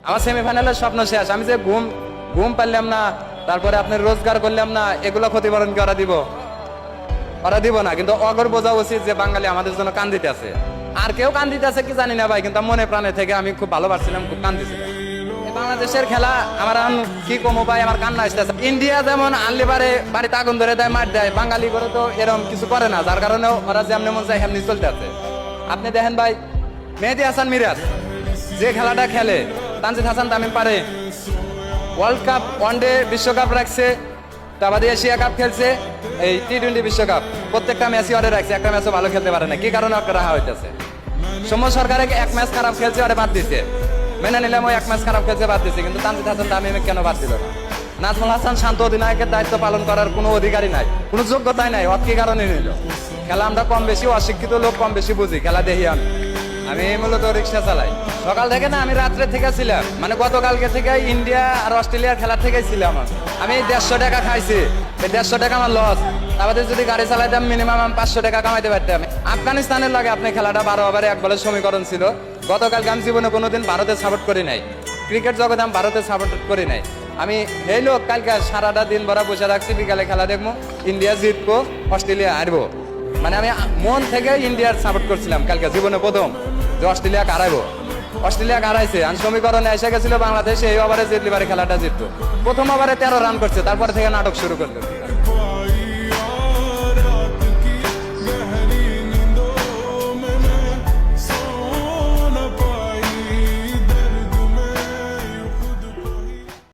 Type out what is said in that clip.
আমার সেমিফাইনালের স্বপ্ন শেষ। আমি যে ঘুম ঘুম পারলাম না, তারপরে আপনি রোজগার করলাম না, এগুলো ক্ষতিপূরণ কি ওরা দিব? ওরা দিব না। কিন্তু অগর বোঝা উচিত যে বাঙালি আমাদের জন্য কান্দিতে আছে। আর কেউ কান্দিতে আছে কি জানি না ভাই, কিন্তু মনে প্রাণে থেকে আমি খুব ভালোবাসছিলাম, খুব কান্দিছিলাম। এই বাংলাদেশের খেলা আমার কি কমো ভাই, আমার কান্না আসতেছে। ইন্ডিয়া যেমন আনলে পারে বাড়িতে আগুন ধরে দেয়, মার দেয়, বাঙালি করে তো এরকম কিছু করে না, যার কারণে ওরা যেমনি মন চায় এমনি চলতে আছে। আপনি দেখেন ভাই, মেহেদী হাসান মিরাজ যে খেলাটা খেলে, তানজিদ হাসান তামিম পারে, ওয়ার্ল্ড কাপ ওয়ানডে বিশ্বকাপ রাখছে, তারপরে এশিয়া কাপ খেলছে, এই টি-20 বিশ্বকাপ প্রত্যেকটা ম্যাচই ওরে রাখছে, একটা ম্যাচও ভালো খেলতে পারে না। কি কারণে ওকে রাখা হইতেছে? সৌম্য সরকারে এক ম্যাচ খারাপ খেলছে, ওরে বাদ দিছে, মেনে নিলাম ওই এক ম্যাচ খারাপ খেলছে, বাদ দিছে, কিন্তু তানজিদ হাসান তামিমকে কেন বাদ দিল না? নাজমুল হাসান শান্ত অধিনায়কের দায়িত্ব পালন করার কোনো অধিকারই নাই, কোনো যোগ্যতাই নাই, ওর কি কারণে নিল? খেলা আমরা কম বেশি অশিক্ষিত লোক কম বেশি বুঝি, খেলা দেখি আমি মূলত রিক্সা চালাই। সকাল থেকে না, আমি রাত্রে থেকে ছিলাম, মানে গতকালকে থেকে ইন্ডিয়া আর অস্ট্রেলিয়ার খেলা থেকেই ছিলাম। আমি 150 টাকা খাইছি, এই 150 টাকা আমার লস। তারপরে যদি গাড়ি চালাইতাম মিনিমাম আমি 500 টাকা কামাইতে পারতাম। আফগানিস্তানের লাগে আপনি খেলাটা 12 ওভারে এক বলের সমীকরণ ছিল। গতকালকে আমি জীবনে কোনোদিন ভারতে সাপোর্ট করি নাই, ক্রিকেট জগতে আমি ভারতে সাপোর্ট করি নাই। আমি এই লোক কালকে সারাটা দিন ভরা বসে রাখছি, বিকালে খেলা দেখবো, ইন্ডিয়া জিতবো, অস্ট্রেলিয়া হারবো। মানে আমি মন থেকে ইন্ডিয়ার সাপোর্ট করছিলাম কালকে, জীবনে প্রথম যে অস্ট্রেলিয়া হারাইবো। অস্ট্রেলিয়া হারাইছে, আর সমীকরণে এসে গেছিল বাংলাদেশ এই ওভারে জিতলি পারে খেলাটা জিততো। প্রথম ওভারে 13 রান করছে, তারপরে থেকে নাটক শুরু করলো।